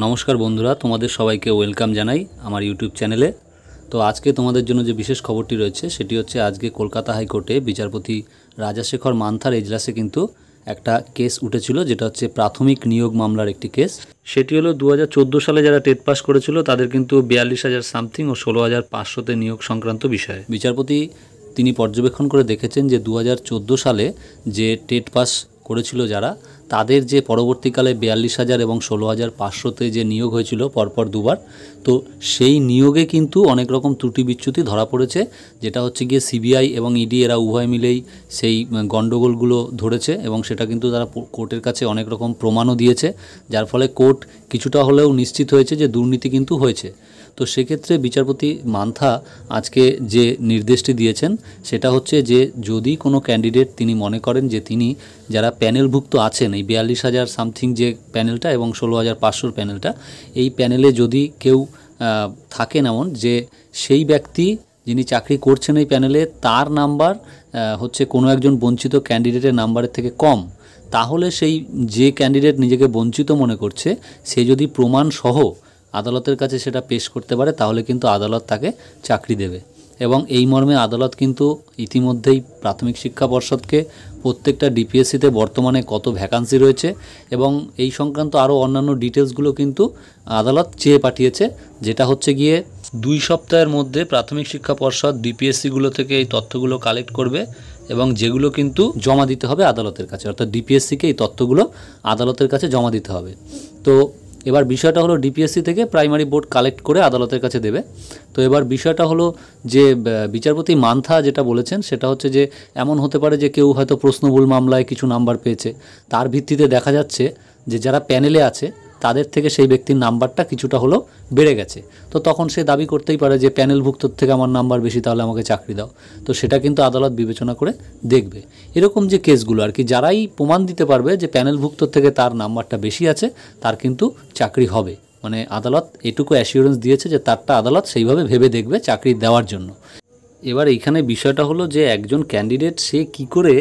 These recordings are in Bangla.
নমস্কার বন্ধুরা, তোমাদের সবাইকে ওয়েলকাম জানাই আমার ইউটিউব চ্যানেলে। তো আজকে তোমাদের জন্য যে বিশেষ খবরটি রয়েছে সেটি হচ্ছে আজকে কলকাতা হাইকোর্টে বিচারপতি রাজাশেখর মান্থার এজলাসে কিন্তু একটা কেস উঠেছিল, যেটা হচ্ছে প্রাথমিক নিয়োগ মামলার একটি কেস। সেটি হলো 2014 সালে যারা টেট পাস করেছিল তাদের কিন্তু 42,000 সামথিং ও 16,500-তে নিয়োগ সংক্রান্ত বিষয়ে বিচারপতি তিনি পর্যবেক্ষণ করে দেখেছেন যে 2014 সালে যে টেট পাস করেছিল যারা, তাদের যে পরবর্তীকালে 42,000 এবং 16,500-তে যে নিয়োগ হয়েছিল পরপর দুবার, তো সেই নিয়োগে কিন্তু অনেক রকম ত্রুটি বিচ্যুতি ধরা পড়েছে, যেটা হচ্ছে গিয়ে সিবিআই এবং ইডি এরা উভয় মিলেই সেই গণ্ডগোলগুলো ধরেছে এবং সেটা কিন্তু তারা কোর্টের কাছে অনেক রকম প্রমাণও দিয়েছে, যার ফলে কোর্ট কিছুটা হলেও নিশ্চিত হয়েছে যে দুর্নীতি কিন্তু হয়েছে। তো সেক্ষেত্রে বিচারপতি মান্থা আজকে যে নির্দেশটি দিয়েছেন সেটা হচ্ছে যে যদি কোনো ক্যান্ডিডেট তিনি মনে করেন যে তিনি যারা প্যানেলভুক্ত আছেন, এই 42,000 সামথিং যে প্যানেলটা এবং 16,500 প্যানেলটা, এই প্যানেলে যদি কেউ থাকেন এমন যে সেই ব্যক্তি যিনি চাকরি করছেন এই প্যানেলে তার নাম্বার হচ্ছে কোনো একজন বঞ্চিত ক্যান্ডিডেটের নাম্বারের থেকে কম, তাহলে সেই যে ক্যান্ডিডেট নিজেকে বঞ্চিত মনে করছে সে যদি প্রমাণ সহ আদালতের কাছে সেটা পেশ করতে পারে তাহলে কিন্তু আদালত তাকে চাকরি দেবে। এবং এই মর্মে আদালত কিন্তু ইতিমধ্যেই প্রাথমিক শিক্ষা পর্ষদকে প্রত্যেকটা ডিপিএসসিতে বর্তমানে কত ভ্যাকান্সি রয়েছে এবং এই সংক্রান্ত আরও অন্যান্য ডিটেলসগুলো কিন্তু আদালত চেয়ে পাঠিয়েছে, যেটা হচ্ছে গিয়ে 2 সপ্তাহের মধ্যে প্রাথমিক শিক্ষা পর্ষদ ডিপিএসসিগুলো থেকে এই তথ্যগুলো কালেক্ট করবে এবং যেগুলো কিন্তু জমা দিতে হবে আদালতের কাছে, অর্থাৎ ডিপিএসসিকে এই তথ্যগুলো আদালতের কাছে জমা দিতে হবে। তো এবার বিষয়টা হলো ডিপিএসসি থেকে প্রাইমারি বোর্ড কালেক্ট করে আদালতের কাছে দেবে। তো এবার বিষয়টা হলো যে বিচারপতি মান্থা যেটা বলেছেন সেটা হচ্ছে যে এমন হতে পারে যে কেউ হয়তো প্রশ্নভুল মামলায় কিছু নাম্বার পেয়েছে, তার ভিত্তিতে দেখা যাচ্ছে যে যারা প্যানেলে আছে তাদের থেকে সেই ব্যক্তির নাম্বারটা কিছুটা হলেও বেড়ে গেছে, তো তখন সে দাবি করতেই পারে যে প্যানেলভুক্তর থেকে আমার নাম্বার বেশি, তাহলে আমাকে চাকরি দাও। তো সেটা কিন্তু আদালত বিবেচনা করে দেখবে। এরকম যে কেসগুলো আর কি, যারাই প্রমাণ দিতে পারবে যে প্যানেলভুক্তর থেকে তার নাম্বারটা বেশি আছে তার কিন্তু চাকরি হবে, মানে আদালত এটুকু অ্যাসিওরেন্স দিয়েছে যে তারটা আদালত সেইভাবে ভেবে দেখবে চাকরি দেওয়ার জন্য। এবার এইখানে বিষয়টা হলো যে একজন ক্যান্ডিডেট সে কি করে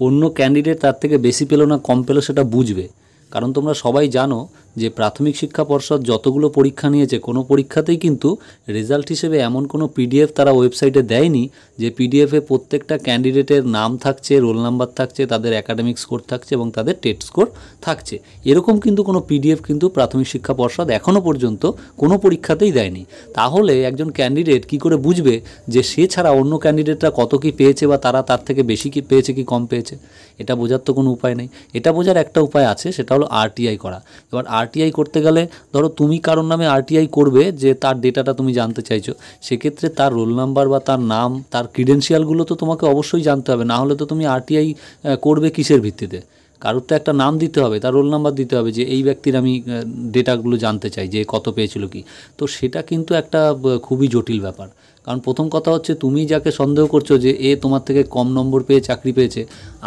অন্য ক্যান্ডিডেট তার থেকে বেশি পেলো না কম পেলো সেটা বুঝবে, কারণ তোমরা সবাই জানো যে প্রাথমিক শিক্ষা পর্ষদ যতগুলো পরীক্ষা নিয়েছে কোনো পরীক্ষাতেই কিন্তু রেজাল্ট হিসেবে এমন কোনো পিডিএফ তারা ওয়েবসাইটে দেয়নি যে পিডিএফে প্রত্যেকটা ক্যান্ডিডেটের নাম থাকছে, রোল নাম্বার থাকছে, তাদের একাডেমিক স্কোর থাকছে এবং তাদের টেট স্কোর থাকছে। এরকম কিন্তু কোনো পিডিএফ কিন্তু প্রাথমিক শিক্ষা পর্ষদ এখনও পর্যন্ত কোনো পরীক্ষাতেই দেয়নি। তাহলে একজন ক্যান্ডিডেট কি করে বুঝবে যে সে ছাড়া অন্য ক্যান্ডিডেটরা কত কি পেয়েছে বা তারা তার থেকে বেশি কি পেয়েছে কি কম পেয়েছে? এটা বোঝার তো কোনো উপায় নেই। এটা বোঝার একটা উপায় আছে, সেটা হলো আরটিআই করা। এবার আরটিআই করতে গেলে ধরো তুমি কারোর নামে আরটিআই করবে যে তার ডেটাটা তুমি জানতে চাইছো, সেক্ষেত্রে তার রোল নাম্বার বা তার নাম, তার ক্রিডেন্সিয়ালগুলো তো তোমাকে অবশ্যই জানতে হবে, না হলে তো তুমি আরটিআই করবে কিসের ভিত্তিতে? কারোর তো একটা নাম দিতে হবে, তার রোল নাম্বার দিতে হবে যে এই ব্যক্তির আমি ডেটাগুলো জানতে চাই যে কত পেয়েছিল কি। তো সেটা কিন্তু একটা খুবই জটিল ব্যাপার, কারণ প্রথম কথা হচ্ছে তুমি যাকে সন্দেহ করছো যে এ তোমার থেকে কম নম্বর পেয়ে চাকরি পেয়েছে,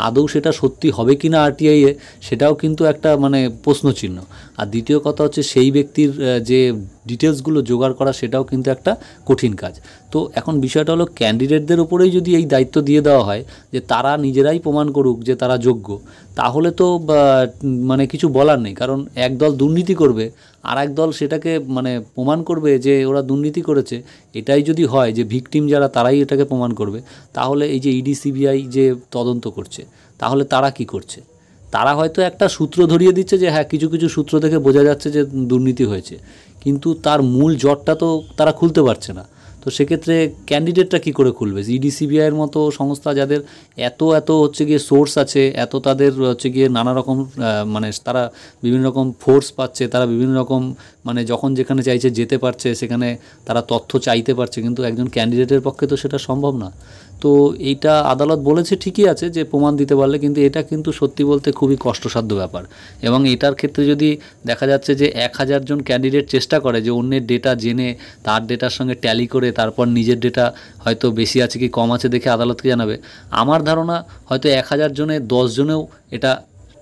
আদৌ সেটা সত্যি হবে কি না আরটিআইয়ে সেটাও কিন্তু একটা মানে প্রশ্নচিহ্ন। আর দ্বিতীয় কথা হচ্ছে সেই ব্যক্তির যে ডিটেলসগুলো জোগাড় করা সেটাও কিন্তু একটা কঠিন কাজ। তো এখন বিষয়টা হলো ক্যান্ডিডেটদের উপরেই যদি এই দায়িত্ব দিয়ে দেওয়া হয় যে তারা নিজেরাই প্রমাণ করুক যে তারা যোগ্য, তাহলে তো মানে কিছু বলার নেই, কারণ এক দল দুর্নীতি করবে আর এক দল সেটাকে মানে প্রমাণ করবে যে ওরা দুর্নীতি করেছে। এটাই যদি হয় যে ভিকটিম যারা তারাই এটাকে প্রমাণ করবে, তাহলে এই যে ইডি সিবিআই যে তদন্ত করছে তাহলে তারা কি করছে? তারা হয়তো একটা সূত্র ধরিয়ে দিচ্ছে যে হ্যাঁ কিছু কিছু সূত্র থেকে বোঝা যাচ্ছে যে দুর্নীতি হয়েছে, কিন্তু তার মূল জটটা তো তারা খুলতে পারছে না। তো সেক্ষেত্রে ক্যান্ডিডেটটা কী করে খুলবে? ইডি সিবিআইয়ের মতো সংস্থা যাদের এত হচ্ছে গিয়ে সোর্স আছে, এত তাদের হচ্ছে গিয়ে নানা রকম মানে তারা বিভিন্ন রকম ফোর্স পাচ্ছে, তারা বিভিন্ন রকম মানে যখন যেখানে চাইছে যেতে পারছে, সেখানে তারা তথ্য চাইতে পারছে, কিন্তু একজন ক্যান্ডিডেটের পক্ষে তো সেটা সম্ভব না। তো এইটা আদালত বলেছে ঠিকই আছে যে প্রমাণ দিতে পারলে, কিন্তু এটা কিন্তু সত্যি বলতে খুবই কষ্টসাধ্য ব্যাপার। এবং এটার ক্ষেত্রে যদি দেখা যাচ্ছে যে 1,000 জন ক্যান্ডিডেট চেষ্টা করে যে অন্যের ডেটা জেনে তার ডেটার সঙ্গে ট্যালি করে তারপর নিজের ডেটা হয়তো বেশি আছে কি কম আছে দেখে আদালতকে জানাবে, আমার ধারণা হয়তো 1,000 জনে 10 জনেও এটা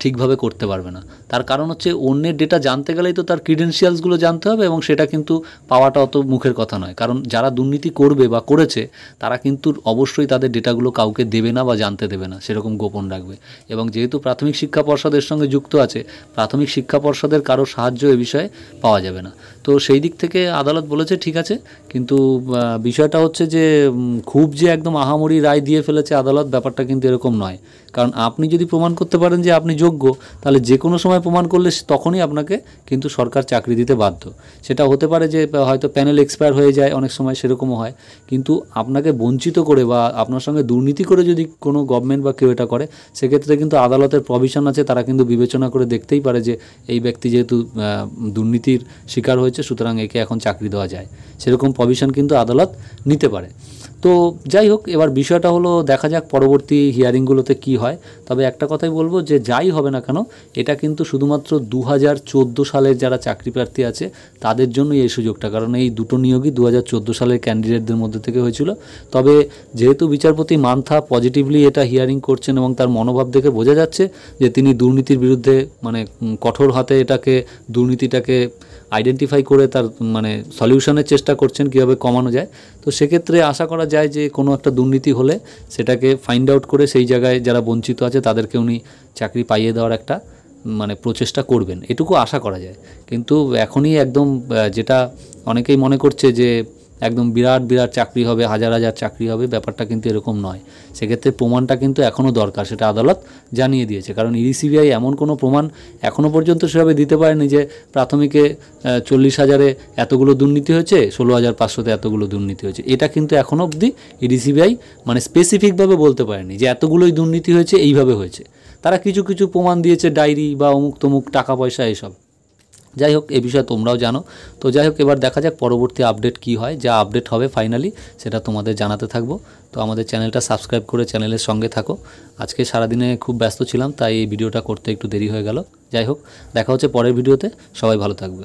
ঠিকভাবে করতে পারবে না। তার কারণ হচ্ছে অন্যের ডেটা জানতে গেলেই তো তার ক্রিডেন্সিয়ালসগুলো জানতে হবে, এবং সেটা কিন্তু পাওয়াটা অত মুখের কথা নয়। কারণ যারা দুর্নীতি করবে বা করেছে তারা কিন্তু অবশ্যই তাদের ডেটাগুলো কাউকে দেবে না বা জানতে দেবে না, সেরকম গোপন রাখবে। এবং যেহেতু প্রাথমিক শিক্ষা পর্ষদের সঙ্গে যুক্ত আছে, প্রাথমিক শিক্ষা পর্ষদের কারো সাহায্য এ বিষয়ে পাওয়া যাবে না। তো সেই দিক থেকে আদালত বলেছে ঠিক আছে, কিন্তু বিষয়টা হচ্ছে যে খুব যে একদম আহামরি রায় দিয়ে ফেলেছে আদালত, ব্যাপারটা কিন্তু এরকম নয়। কারণ আপনি যদি প্রমাণ করতে পারেন যে আপনি যোগ্য, তাহলে যে কোনো সময় প্রমাণ করলে তখনই আপনাকে কিন্তু সরকার চাকরি দিতে বাধ্য। সেটা হতে পারে যে হয়তো প্যানেল এক্সপায়ার হয়ে যায়, অনেক সময় সেরকমও হয়, কিন্তু আপনাকে বঞ্চিত করে বা আপনার সঙ্গে দুর্নীতি করে যদি কোনো গভর্নমেন্ট বা কেউ এটা করে, সেক্ষেত্রে কিন্তু আদালতের প্রভিশন আছে, তারা কিন্তু বিবেচনা করে দেখতেই পারে যে এই ব্যক্তি যেহেতু দুর্নীতির শিকার হয়েছে, সুতরাং একে এখন চাকরি দেওয়া যায়, সেরকম প্রভিশন কিন্তু আদালত নিতে পারে। তো যাই হোক, এবার বিষয়টা হলো দেখা যাক পরবর্তী হিয়ারিংগুলোতে কি হয়। তবে একটা কথাই বলবো যে যাই হবে না কেন, এটা কিন্তু শুধুমাত্র 2014 সালের যারা চাকরি প্রার্থী আছে তাদের জন্যই এই সুযোগটা, কারণ এই দুটো নিয়োগই 2014 সালের ক্যান্ডিডেটদের মধ্যে থেকে হয়েছিল। তবে যেহেতু বিচারপতি মান্থা পজিটিভলি এটা হিয়ারিং করছেন এবং তার মনোভাব দেখে বোঝা যাচ্ছে যে তিনি দুর্নীতির বিরুদ্ধে মানে কঠোর হাতে দুর্নীতিটাকে আইডেন্টিফাই করে তার মানে সলিউশনের চেষ্টা করছেন কীভাবে কমানো যায়। তো সেক্ষেত্রে আশা করা যায় যে কোনো একটা দুর্নীতি হলে সেটাকে ফাইন্ড আউট করে সেই জায়গায় যারা বঞ্চিত আছে তাদেরকে উনি চাকরি পাইয়ে দেওয়ার একটা মানে প্রচেষ্টা করবেন, এটুকু আশা করা যায়। কিন্তু এখনই একদম যেটা অনেকেই মনে করছে যে একদম বিরাট বিরাট চাকরি হবে, হাজার হাজার চাকরি হবে, ব্যাপারটা কিন্তু এরকম নয়। সেক্ষেত্রে প্রমাণটা কিন্তু এখনও দরকার, সেটা আদালত জানিয়ে দিয়েছে। কারণ ইডিসিবিআই এমন কোনো প্রমাণ এখনও পর্যন্ত সেভাবে দিতে পারেনি যে প্রাথমিকে 40,000-এ এতগুলো দুর্নীতি হয়েছে, 16,500-তে এতগুলো দুর্নীতি হয়েছে। এটা কিন্তু এখনও অবধি ইডিসিবিআই মানে স্পেসিফিকভাবে বলতে পারেনি যে এতগুলোই দুর্নীতি হয়েছে, এইভাবে হয়েছে। তারা কিছু কিছু প্রমাণ দিয়েছে, ডায়েরি বা অমুক তমুক টাকা পয়সা এসব। যাই হোক, এ বিষয়ে তোমরাও জানো। তো যাই হোক, এবার দেখা যাক পরবর্তী আপডেট কি হয়। যা আপডেট হবে ফাইনালি সেটা তোমাদের জানাতে থাকবো। তো আমাদের চ্যানেলটা সাবস্ক্রাইব করে চ্যানেলের সঙ্গে থাকো। আজকে সারাদিনে খুব ব্যস্ত ছিলাম, তাই এই ভিডিওটা করতে একটু দেরি হয়ে গেল। যাই হোক, দেখা হচ্ছে পরের ভিডিওতে। সবাই ভালো থাকবে।